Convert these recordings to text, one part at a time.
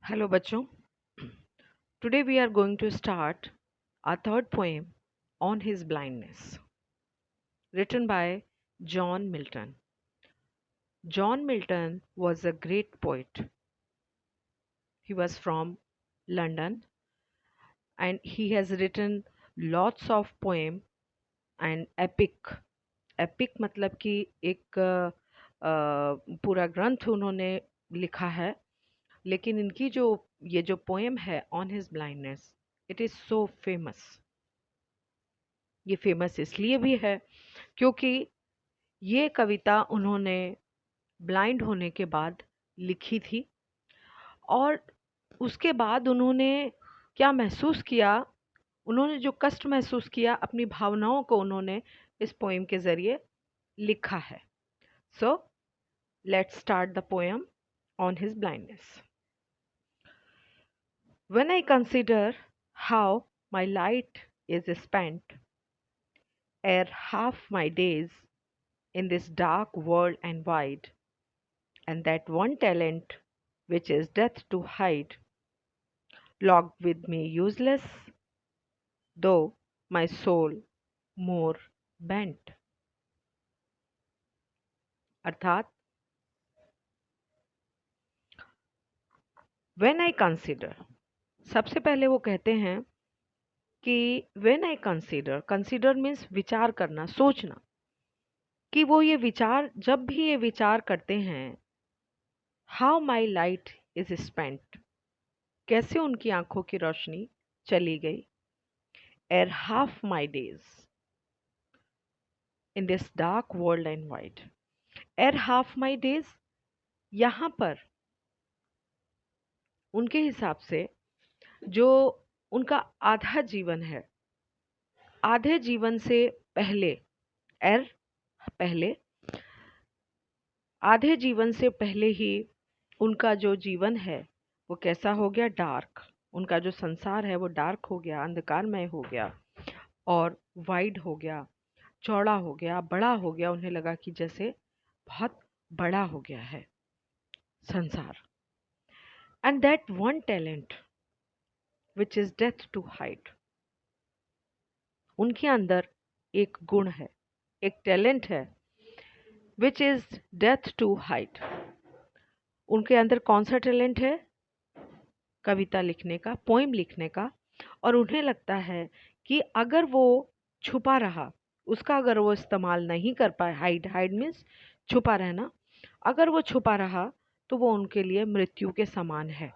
Hello बच्चों. Today we are going to start our third poem on his blindness, written by John Milton. John Milton was a great poet. He was from London and he has written lots of poem and epic. Epic मतलब कि एक पूरा ग्रंथ उन्होंने लिखा है. लेकिन इनकी जो ये जो पोएम है on his blindness, it is so famous. ये फेमस इसलिए भी है क्योंकि ये कविता उन्होंने ब्लाइंड होने के बाद लिखी थी और उसके बाद उन्होंने क्या महसूस किया, उन्होंने जो कष्ट महसूस किया, अपनी भावनाओं को उन्होंने इस पोएम के ज़रिए लिखा है. So let's start the poem on his blindness. When I consider how my light is spent ere half my days in this dark world and wide, and that one talent which is death to hide, locked with me useless, though my soul more bent. अर्थात when I consider, सबसे पहले वो कहते हैं कि when I consider means विचार करना, सोचना, कि वो ये विचार, जब भी ये विचार करते हैं, how my light is spent, कैसे उनकी आंखों की रोशनी चली गई, ere half my days in this dark world and wide. ere half my days, यहाँ पर उनके हिसाब से जो उनका आधा जीवन है, आधे जीवन से पहले, एर पहले, आधे जीवन से पहले ही उनका जो जीवन है वो कैसा हो गया, डार्क. उनका जो संसार है वो डार्क हो गया, अंधकारमय हो गया और वाइड हो गया, चौड़ा हो गया, बड़ा हो गया. उन्हें लगा कि जैसे बहुत बड़ा हो गया है संसार. And that one talent which is death to hide, उनके अंदर एक गुण है, एक टैलेंट है, which is death to hide. उनके अंदर कौन सा टैलेंट है? कविता लिखने का, पोएम लिखने का. और उन्हें लगता है कि अगर वो छुपा रहा, उसका अगर वो इस्तेमाल नहीं कर पाए, हाइड, हाइड मीन्स छुपा रहना, अगर वो छुपा रहा तो वो उनके लिए मृत्यु के समान है.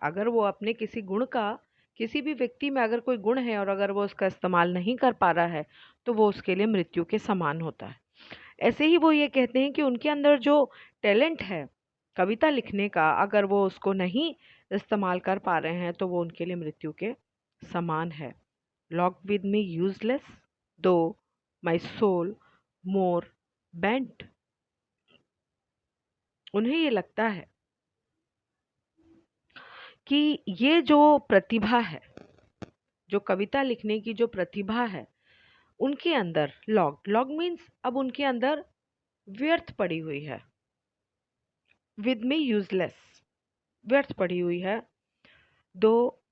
अगर वो अपने किसी गुण का, किसी भी व्यक्ति में अगर कोई गुण है और अगर वो उसका इस्तेमाल नहीं कर पा रहा है तो वो उसके लिए मृत्यु के समान होता है. ऐसे ही वो ये कहते हैं कि उनके अंदर जो टैलेंट है कविता लिखने का, अगर वो उसको नहीं इस्तेमाल कर पा रहे हैं तो वो उनके लिए मृत्यु के समान है. लॉक विद मी यूजलेस, दो माई सोल मोर बेंट. उन्हें ये लगता है कि ये जो प्रतिभा है, जो कविता लिखने की जो प्रतिभा है, उनके अंदर लॉग मीन्स अब उनके अंदर व्यर्थ पड़ी हुई है. विद मी यूजलेस, व्यर्थ पड़ी हुई है. दो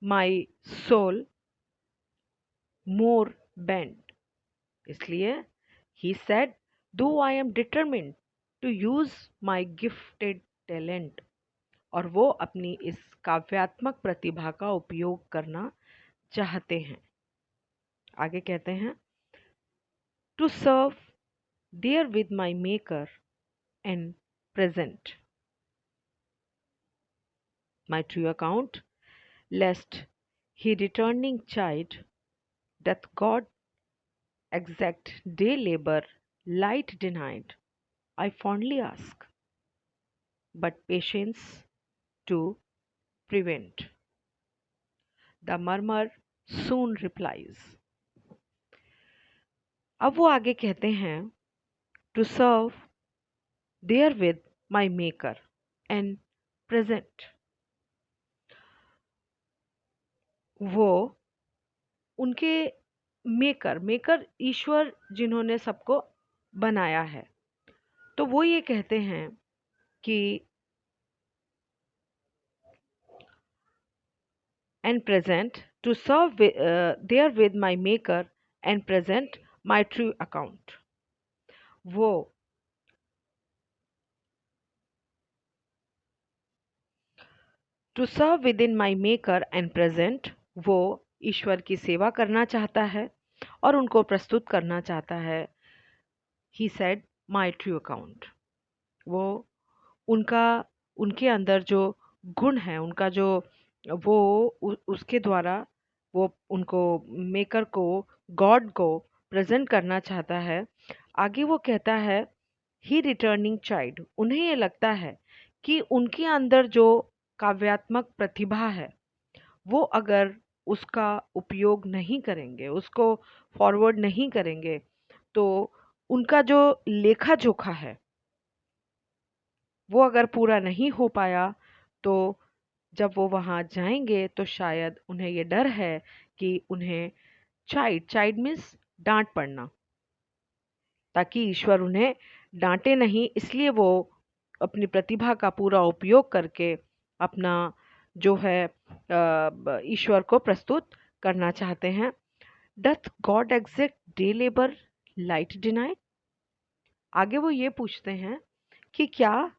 माई सोल मोर बेंट, इसलिए he said though I am determined to use my gifted talent, और वो अपनी इस काव्यात्मक प्रतिभा का उपयोग करना चाहते हैं. आगे कहते हैं, to serve therewith my maker and present my true account, lest he returning chide, doth God exact day labor light denied? I fondly ask, but patience to prevent. The murmur soon replies. अब वो आगे कहते हैं, to serve therewith my maker and present. वो उनके maker ईश्वर जिन्होंने सबको बनाया है, तो वो ये कहते हैं कि and present, to serve there with my maker and present my true account. वो to serve with in my maker and present, वो ईश्वर की सेवा करना चाहता है और उनको प्रस्तुत करना चाहता है। He said my true account. वो उनका उनके अंदर जो गुण है, उनका जो वो उसके द्वारा वो उनको मेकर को, गॉड को प्रेजेंट करना चाहता है। आगे वो कहता है ही रिटर्निंग चाइल्ड, उन्हें ये लगता है कि उनके अंदर जो काव्यात्मक प्रतिभा है, वो अगर उसका उपयोग नहीं करेंगे, उसको फॉरवर्ड नहीं करेंगे, तो उनका जो लेखा जोखा है वो अगर पूरा नहीं हो पाया, तो जब वो वहाँ जाएंगे तो शायद उन्हें ये डर है कि उन्हें चाइड मीन्स डांट पड़ना, ताकि ईश्वर उन्हें डांटे नहीं, इसलिए वो अपनी प्रतिभा का पूरा उपयोग करके अपना जो है ईश्वर को प्रस्तुत करना चाहते हैं। Doth God exist day labour light deny. आगे वो ये पूछते हैं कि क्या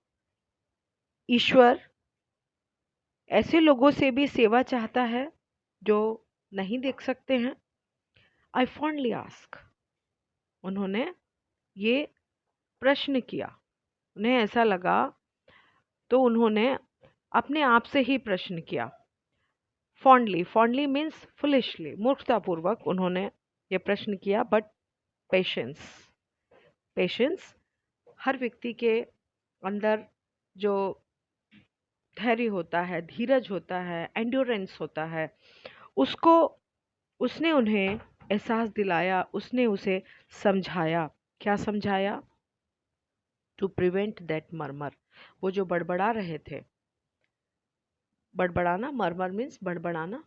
ईश्वर ऐसे लोगों से भी सेवा चाहता है जो नहीं देख सकते हैं। आई फॉन्डली आस्क, उन्होंने ये प्रश्न किया, उन्हें ऐसा लगा तो उन्होंने अपने आप से ही प्रश्न किया। फॉन्डली मीन्स फुलिशली, मूर्खतापूर्वक उन्होंने ये प्रश्न किया। बट पेशेंस हर व्यक्ति के अंदर जो धैर्य होता है, धीरज होता है, एंड्योरेंस होता है, उसको उसने उन्हें एहसास दिलाया, उसने उसे समझाया। क्या समझाया? टू प्रिवेंट दैट मर्मर, वो जो बड़बड़ा रहे थे, बड़बड़ाना, मर्मर मीन्स बड़बड़ाना,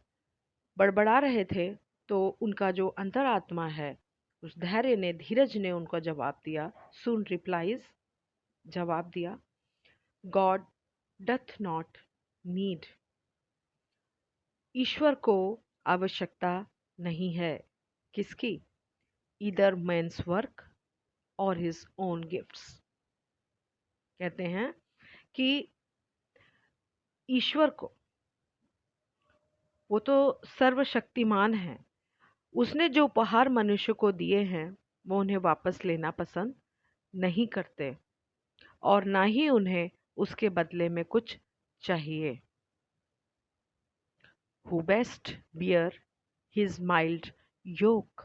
बड़बड़ा रहे थे, तो उनका जो अंतरात्मा है, उस धैर्य ने, धीरज ने उनको जवाब दिया। सून रिप्लाइज, जवाब दिया, गॉड डथ नॉट नीड, ईश्वर को आवश्यकता नहीं है। किसकी? ईदर मैन्स वर्क और हिज ओन गिफ्ट्स। कहते हैं कि ईश्वर को, वो तो सर्वशक्तिमान है, उसने जो उपहार मनुष्य को दिए हैं वो उन्हें वापस लेना पसंद नहीं करते, और ना ही उन्हें उसके बदले में कुछ चाहिए। Who best bear his mild yoke,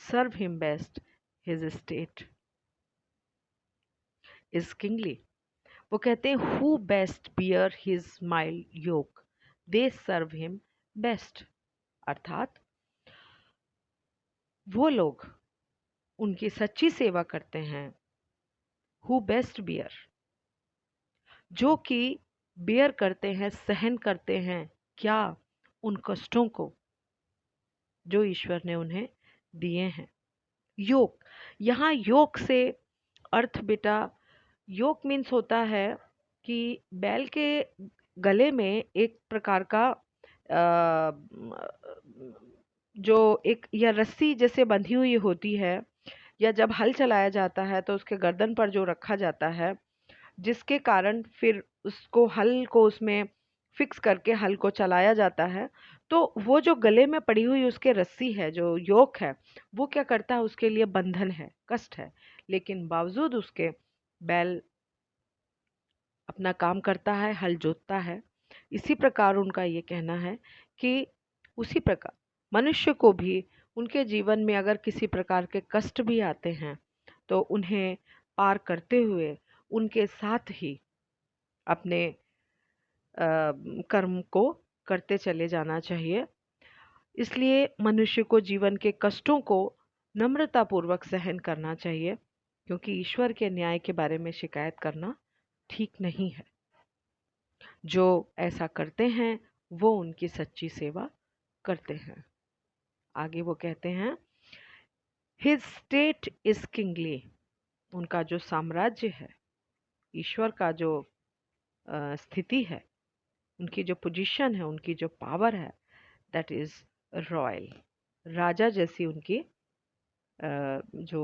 serve him best his estate is kingly। वो कहते हैं who best bear his mild yoke, they serve him best, अर्थात वो लोग उनकी सच्ची सेवा करते हैं। who best bear, जो कि बेयर करते हैं, सहन करते हैं, क्या? उन कष्टों को जो ईश्वर ने उन्हें दिए हैं। योग, यहाँ योग से अर्थ बेटा, योग मीन्स होता है कि बैल के गले में एक प्रकार का जो एक या रस्सी जैसे बंधी हुई होती है, या जब हल चलाया जाता है तो उसके गर्दन पर जो रखा जाता है, जिसके कारण फिर उसको हल को उसमें फिक्स करके हल को चलाया जाता है। तो वो जो गले में पड़ी हुई उसके रस्सी है, जो योक है, वो क्या करता है? उसके लिए बंधन है, कष्ट है, लेकिन बावजूद उसके बैल अपना काम करता है, हल जोतता है। इसी प्रकार उनका ये कहना है कि उसी प्रकार मनुष्य को भी उनके जीवन में अगर किसी प्रकार के कष्ट भी आते हैं तो उन्हें पार करते हुए उनके साथ ही अपने कर्म को करते चले जाना चाहिए। इसलिए मनुष्य को जीवन के कष्टों को नम्रतापूर्वक सहन करना चाहिए, क्योंकि ईश्वर के न्याय के बारे में शिकायत करना ठीक नहीं है। जो ऐसा करते हैं वो उनकी सच्ची सेवा करते हैं। आगे वो कहते हैं हिज स्टेट इज किंगली, उनका जो साम्राज्य है, ईश्वर का जो स्थिति है, उनकी जो पोजीशन है, उनकी जो पावर है, दैट इज रॉयल। राजा जैसी उनकी जो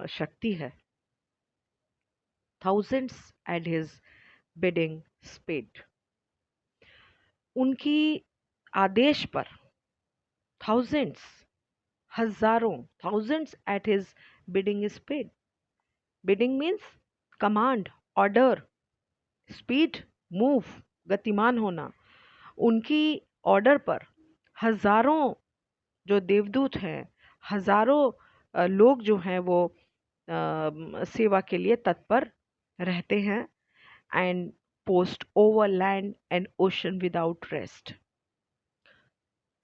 शक्ति है। Thousands at his bidding speed, उनकी आदेश पर थाउजेंड्स, हजारों, thousands at his bidding speed. Bidding means command, order, speed, move, गतिमान होना। उनकी ऑर्डर पर हजारों जो देवदूत हैं, हजारों लोग जो हैं वो सेवा के लिए तत्पर रहते हैं। And post over land and ocean without rest,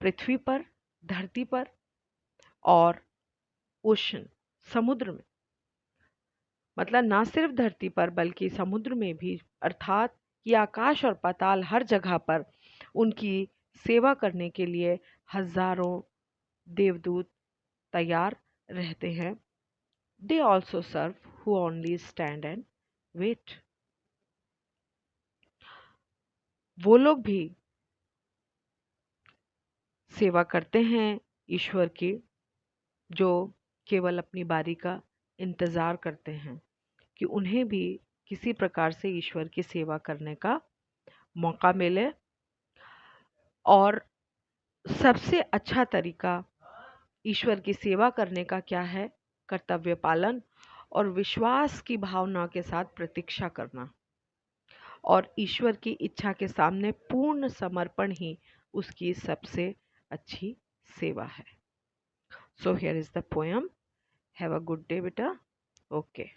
पृथ्वी पर, धरती पर और ओशन, समुद्र में। मतलब ना सिर्फ धरती पर बल्कि समुद्र में भी, अर्थात कि आकाश और पाताल हर जगह पर उनकी सेवा करने के लिए हजारों देवदूत तैयार रहते हैं। They also serve who only stand and wait. वो लोग भी सेवा करते हैं ईश्वर की, जो केवल अपनी बारी का इंतज़ार करते हैं कि उन्हें भी किसी प्रकार से ईश्वर की सेवा करने का मौका मिले। और सबसे अच्छा तरीका ईश्वर की सेवा करने का क्या है? कर्तव्य पालन और विश्वास की भावना के साथ प्रतीक्षा करना, और ईश्वर की इच्छा के सामने पूर्ण समर्पण ही उसकी सबसे अच्छी सेवा है। So here is the poem. Have a good day बेटा। ओके।